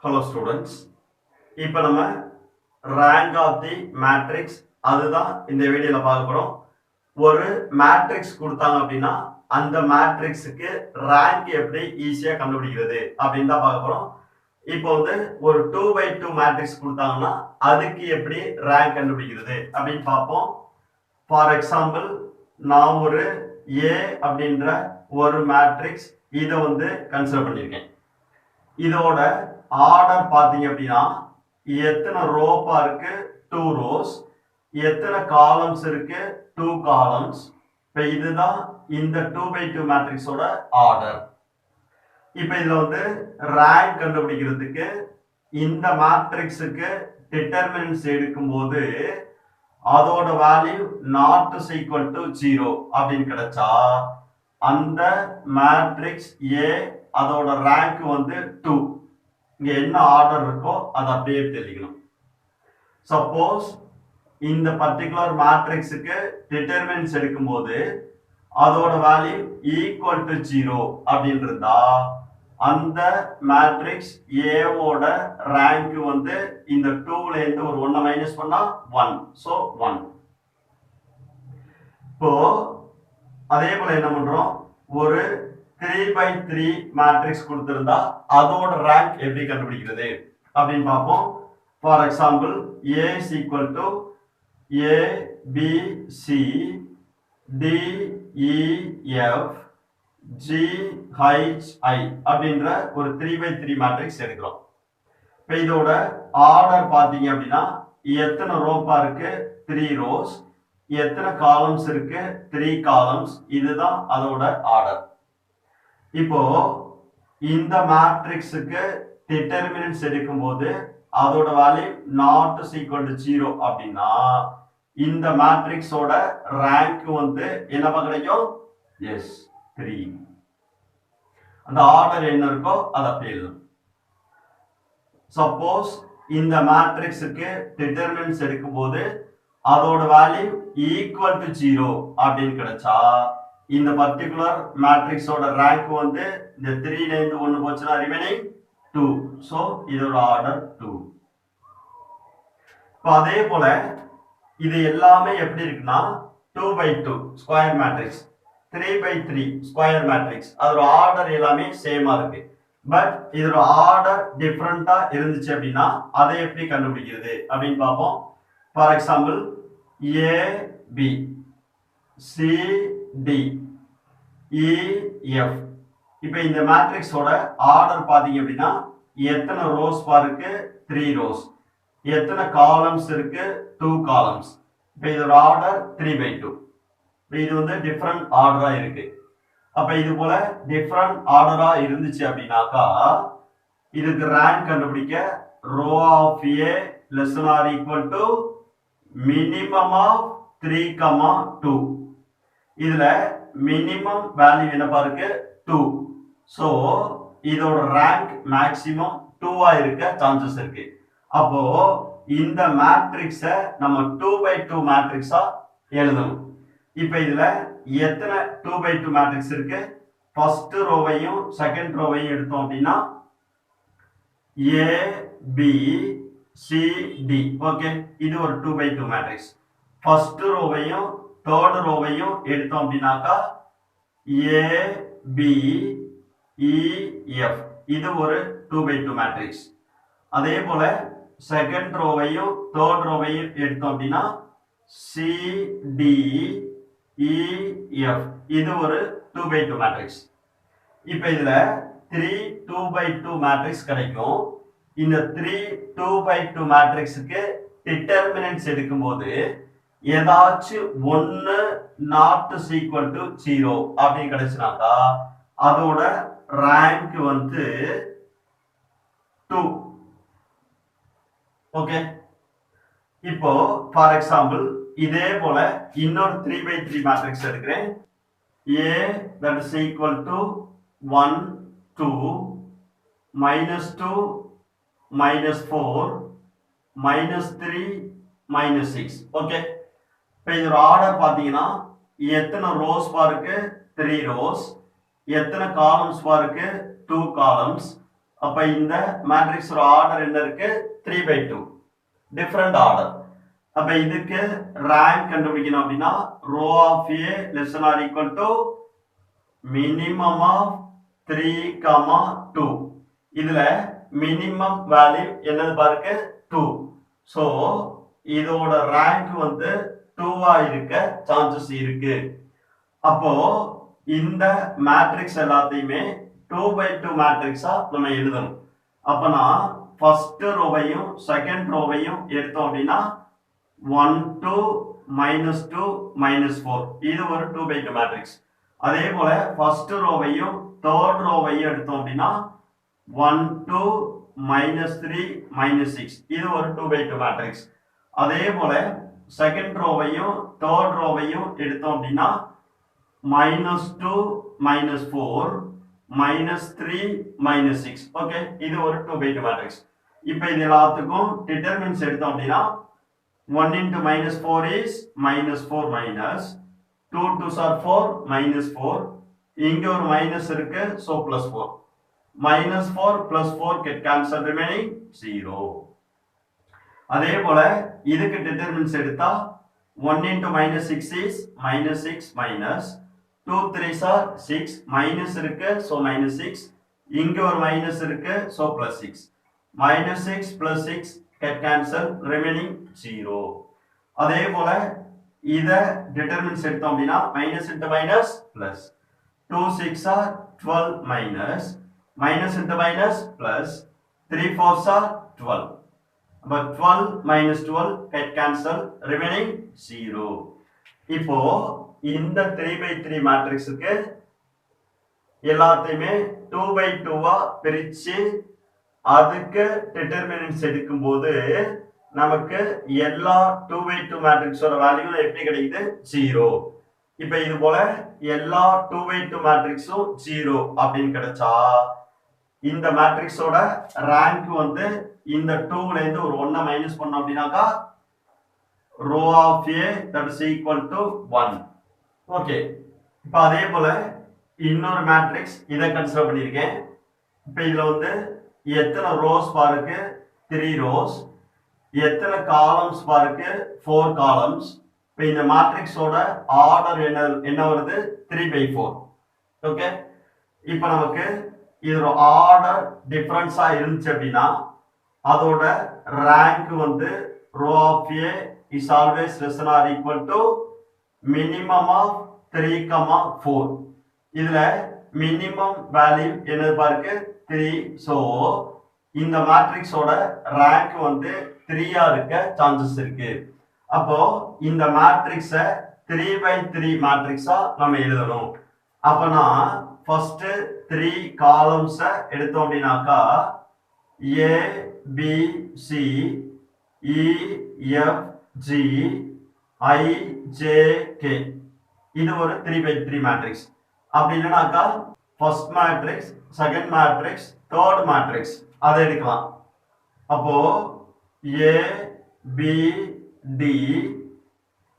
Hello students. இப்போ நம்ம rank of the matrix அதுதான் இந்த வீடியோல பார்க்க போறோம். ஒரு மேட்ரிக்ஸ் கொடுத்தாங்க அப்படின்னா அந்த மேட்ரிக்ஸுக்கு ரேங்க் எப்படி ஈஸியா கண்டுபிடிக்கிறது அப்படின்னு தான் பார்க்க போறோம். இப்போ வந்து ஒரு 2/2 மேட்ரிக்ஸ் கொடுத்தாங்கன்னா அதுக்கு எப்படி ரேங்க் கண்டுபிடிக்கிறது அப்படின்னு பார்ப்போம். ஃபார் எக்ஸாம்பிள் நான் ஒரு A அப்படின்ற ஒரு மேட்ரிக்ஸ் இதை வந்து கன்சிடர் பண்ணியிருக்கேன். இதோட ஆர்டர் பார்த்தீங்க அப்படின்னா எத்தனை ரோப்பா இருக்கு 2 ரோஸ், எத்தனை காலம்ஸ் இருக்கு 2 காலம்ஸ். இப்போ இதுதான் இந்த 2/2 மேட்ரிக்ஸோட ஆர்டர். இப்போ இதுல வந்து ரேங்க் கண்டுபிடிக்கிறதுக்கு இந்த மேட்ரிக்ஸுக்கு டிட்டர்மினன்ட்ஸ் எடுக்கும்போது அதோட value not is equal to 0 அப்படின்னு கிடைச்சா அந்த மேட்ரிக்ஸ் ஏ அதோட ரேங்க் வந்து 2. இங்க என்ன ஆர்டர் இருக்கோ அதை அப்படியே தெரிஞ்சுக்கணும். சப்போஸ் இந்த பர்டிகுலர் மேட்ரிக்ஸுக்கு டிட்டர்மினன்ட்ஸ் எடுக்கும்போது அதோட வேல்யூ ஈக்குவல் டு 0 அப்படின்னு இருந்தா அந்த மேட்ரிக்ஸ் ஏவோட ரேங்க் வந்து இந்த 2ல இருந்து ஒரு 1 மைனஸ் பண்ணா 1. ஸோ 1. இப்போ அதே போல என்ன பண்றோம், ஒரு 3/3 மேட்ரிக்ஸ் கொடுத்திருந்தா அதோட ரேங்க் எப்படி கண்டுபிடிக்கிறது அப்படின்னு பார்ப்போம். For example A is equal to A B C D E F G H I அப்படின்ற ஒரு 3/3 மேட்ரிக்ஸ் எடுக்கிறோம். இப்போ இதோட ஆர்டர் பார்த்தீங்க அப்படின்னா எத்தனை ரோப்பா இருக்கு 3 ரோஸ், எத்தனை காலம்ஸ் இருக்கு 3 காலம்ஸ். இதுதான் அதோட ஆர்டர். இப்போ இந்த மேட்ரிக்ஸுக்கு டிட்டர்மினன்ட்ஸ் எடுக்கும்போது அதோட value not is equal to 0 அப்படின்னா இந்த மேட்ரிக்ஸோட ரேங்க் வந்து என்னவா கிடைக்கும்? எஸ் 3. அந்த ஆர்டர் என்ன இருக்கோ அதை அப்படியே எழுதணும். சப்போஸ் இந்த மேட்ரிக்ஸுக்கு டிட்டர்மினன்ட்ஸ் எடுக்கும்போது அதோட வேல்யூ ஈக்குவல் டு 0 அப்படின்னு கிடைச்சா இந்த பர்டிகுலர் மேட்ரிக்ஸோட ரேங்க் வந்து இந்த 3ல இருந்து 1 போச்சுன்னா ரிமைனிங் 2. ஸோ இதோட ஆர்டர் 2. இப்போ அதே போல இது எல்லாமே எப்படி இருக்குன்னா 2/2 ஸ்கொயர் மேட்ரிக்ஸ், 3/3 ஸ்கொயர் மேட்ரிக்ஸ். அதோட ஆர்டர் எல்லாமே சேமா இருக்கு. பட் இதோட ஆர்டர் டிஃப்ரெண்டா இருந்துச்சு அப்படின்னா அதை எப்படி கண்டுபிடிக்கிறது அப்படின்னு பார்ப்போம். For example A B C D E F. இப்போ இந்த மேட்ரிக்ஸோட ஆர்டர் பார்த்தீங்க அப்படின்னா எத்தனை ரோஸ் இருக்கு 3 ரோஸ், எத்தனை காலம்ஸ் இருக்கு 2 காலம்ஸ். இப்போ இதோட ஆர்டர் 3/2. இது வந்து டிஃப்ரெண்ட் ஆர்டரா இருக்கு. அப்ப இது போல டிஃப்ரெண்ட் ஆர்டரா இருந்துச்சு அப்படின்னாக்கா இதுக்கு ரேங்க் கண்டுபிடிக்க rho of A less or equal to minimum of 3,2. இதுல மினிமம் வேல்யூ என்ன இருக்கு 2. ஸோ இதோட ரேங்க் மேக்சிமம் 2ஆ இருக்க சான்சஸ் இருக்கு. அப்போ இந்த மேட்ரிக்ஸை நம்ம 2/2 மேட்ரிக்ஸா எழுதணும். இப்போ இதுல எத்தனை 2/2 மேட்ரிக்ஸ் இருக்கு? ஃபர்ஸ்ட் ரோவையும் செகண்ட் ரோவையும் எடுத்தோம் அப்படின்னா A B C D. Okay, இது ஒரு 2/2 மேட்ரிக்ஸ். ஃபர்ஸ்ட் ரோவையும் தேர்ட் ரோவையும் எடுத்தோம் அப்படின்னாக்கா A B E F. இது ஒரு 2/2 மேட்ரிக்ஸ். அதே போல செகண்ட் ரோவையும் தேர்ட் ரோவையும் எடுத்தோம் அப்படின்னா C D E F. இது ஒரு 2/2 மேட்ரிக்ஸ். இப்போ இதுல 3 2/2 மேட்ரிக்ஸ் கிடைக்கும். இந்த 3 2/2 மேட்ரிக்ஸுக்கு டிட்டர்மினன்ட்ஸ் எடுக்கும்போது ஏதாச்சும் ஒன்னு நாட் இஸ் ஈக்குவல் டு 0 அப்படின்னு கிடைச்சுனாக்கா அதோட ரேங்க் வந்து 2. ஓகே, இப்போ ஃபார் எக்ஸாம்பிள் இதே போல இன்னொரு 3/3 மேட்ரிக்ஸ் எடுக்கிறேன். A that is equal to 1 2 -2 -4 -3 -6. Okay, இப்போ இதோட ஆர்டர் பார்த்தீங்கன்னா எத்தனை ரோஸ் இருக்கு 3 ரோஸ், எத்தனை காலம்ஸ் இருக்கு 2 காலம்ஸ். அப்ப இந்த மேட்ரிக்ஸ் ஆர்டர் என்ன இருக்கு 3/2 டிஃபரண்ட் ஆர்டர். அப்ப இதுக்கு ரேங்க் கண்டுபிடிக்கணும் அப்படின்னா rho of A less than or equal to minimum of 3, 2. இதுல மினிமம் வேல்யூ என்னது பாருங்க 2. சோ இதோட ரேங்க் வந்து 2ஆ இருக்க சான்சஸ் இருக்கு. அப்போ இந்த மேட்ரிக்ஸ் எல்லாத்தையுமே 2/2 மேட்ரிக்ஸா நம்ம எழுதணும். அப்பனா ஃபர்ஸ்ட் ரோவையும் செகண்ட் ரோவையும் எடுத்தோம் அப்படின்னா 1 2 -2 -4 இது ஒரு 2/2 மேட்ரிக்ஸ். அதே போல ஃபர்ஸ்ட் ரோவையும் தேர்ட் ரோவையும் எடுத்தோம் அப்படின்னா 1 2 -3 -6 இது ஒரு 2/2 மேட்ரிக்ஸ். அதே போல செகண்ட் ரோவையும் தேர்ட் ரோவையும் எடுத்தோம் அப்படின்னா -2 -4 -3 -6 ஓகே இது ஒரு 2/2 மேட்ரிக்ஸ். இப்போ இது எல்லாத்துக்கும் டிட்டர்மினன்ட்ஸ் எடுத்தோம் அப்படின்னா 1 into -4 is -4 minus 2 2s are 4 -4 இங்க ஒரு மைனஸ் இருக்கு so +4 -4 +4 get cancel remaining 0. அதே போல இதுக்கு டிட்டர்மினன்ட்ஸ் எடுத்தா 1 into -6 is -6 minus 2 3s are 6 minus இருக்கு so -6 இங்க ஒரு மைனஸ் இருக்கு so +6 -6 +6 get cancel remaining 0. அதே போல இத டிட்டர்மினன்ட்ஸ் எடுத்தோம் அப்படின்னா minus into minus plus 2 6 are 12 minus into minus plus 3 4s are 12 but 12 minus 12 get cancel remaining 0. இப்போ இந்த 3/3 மேட்ரிக்ஸுக்கு எல்லாத்தையுமே 2/2 பிரிச்சு அதுக்கு டிட்டர்மினன்ட்ஸ் எடுக்கும்போது நமக்கு எல்லா 2/2 மேட்ரிக்ஸோட வேல்யூ எப்படி கிடைக்குது 0. இப்போ இது போல எல்லா 2/2 மேட்ரிக்ஸும் 0 அப்படின்னு கிடைச்சா இந்த மேட்ரிக்ஸோட ரேங்க் வந்து இந்த 2ல இருந்து ஒரு 1 மைனஸ் பண்ணோம் அப்படின்னாக்கா rho of A that is equal to 1. Okay இப்போ அதே போல இன்னொரு மேட்ரிக்ஸ் இதை கன்சிடர் பண்ணியிருக்கேன். இப்போ இதுல வந்து எத்தனை ரோஸ் பாருக்கு 3 ரோஸ், எத்தனை காலம்ஸ் பாருக்கு 4 காலம்ஸ். இப்போ இந்த மேட்ரிக்ஸோட ஆர்டர் என்ன வருது 3/4. ஓகே இப்போ நமக்கு இதோட ஆர்டர் டிஃபரன்ஸா இருந்துச்சு அப்படின்னா அதோட ரேங்க் வந்து rho of A is always less than or equal to minimum of 3, 4. இதுல மினிமம் வேல்யூ என்னது பாருக்கு 3. சோ இந்த மேட்ரிக்ஸோட ரேங்க் வந்து 3ஆ இருக்க சான்சஸ் இருக்கு. அப்போ இந்த மேட்ரிக்ஸ 3/3 மேட்ரிக்ஸா நம்ம எழுதணும். அப்பனா ஃபர்ஸ்ட் 3 காலம்ஸ எடுத்தோம் அப்படின்னாக்கா A B C E F G I J K இது ஒரு 3/3 மேட்ரிக்ஸ். அப்படி இல்லைனாக்கா first matrix, second matrix, third matrix அதை எடுக்கலாம். அப்போ A B D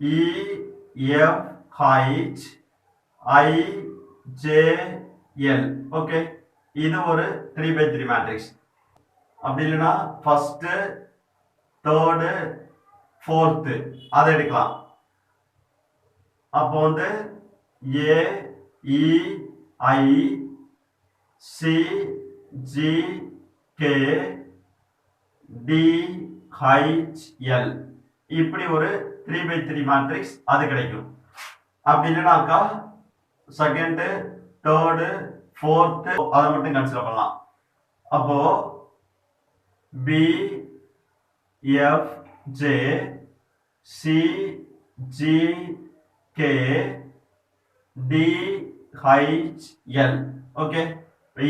E F H I J L okay இது ஒரு 3/3 மேட்ரிக்ஸ். அப்படி இல்லைன்னா ஃபர்ஸ்ட், தேர்டு, ஃபோர்த்து அதை எடுக்கலாம். அப்போ வந்து A E I C G K D H L இப்படி ஒரு 3/3 மேட்ரிக்ஸ் அது கிடைக்கும். அப்படி இல்லைனாக்கா செகண்ட், தேர்டு, ஃபோர்த்து அதை மட்டும் கன்சிடர் பண்ணலாம். அப்போ B F J C G K D H L okay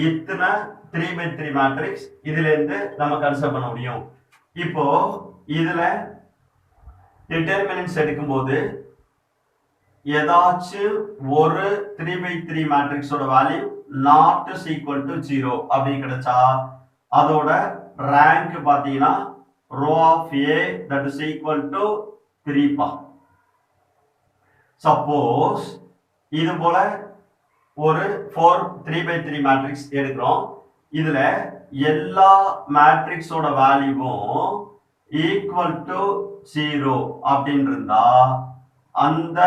இத்தனை 3/3 மேட்ரிக்ஸ் இதுல இருந்து நம்ம கன்சிடர் பண்ண முடியும். இப்போ இதுல டிட்டர்மினன்ட்ஸ் எடுக்கும்போது ஏதாச்சும் ஒரு 3/3 மேட்ரிக்ஸோட value not is equal to 0 அப்படின்னு கிடைச்சா அதோட ரேங்க் பாத்தீங்கன்னா row of A that is equal to 3 பா. சப்போஸ் இது போல ஒரு 3/3 மேட்ரிக்ஸ் எடுக்கிறோம். இதுல எல்லா மேட்ரிக்ஸோட வேல்யூவும் ஈக்குவல் டு 0 அப்படின்னு இருந்தா அந்த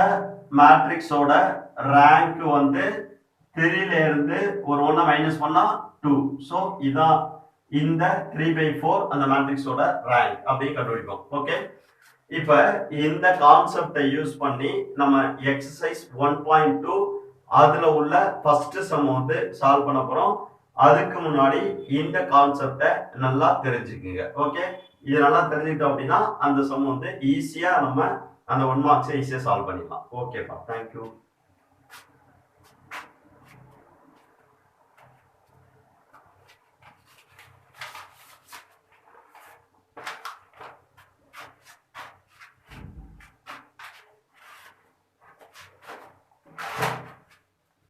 மேட்ரிக்ஸோட ரேங்க் வந்து 3ல இருந்து ஒரு 1 மைனஸ் பண்ணா 2. ஸோ இதான் இந்த 3/4 அந்த மேட்ரிக்ஸோட ரேங்க் அப்படின்னு கண்டுபிடிப்போம். ஓகே, இப்ப இந்த கான்செப்டை யூஸ் பண்ணி நம்ம எக்ஸசைஸ் 1.2 அதுல உள்ள ஃபர்ஸ்ட் சம் வந்து சால்வ் பண்ண போறோம். அதுக்கு முன்னாடி இந்த கான்செப்டை நல்லா தெரிஞ்சுக்குங்க. ஓகே, இது நல்லா தெரிஞ்சுக்கிட்டோம் அப்படின்னா அந்த சம் வந்து ஈஸியா நம்ம அந்த 1 மார்க்ஸை ஈஸியா சால்வ் பண்ணிடலாம். ஓகேப்பா, தேங்க்யூ.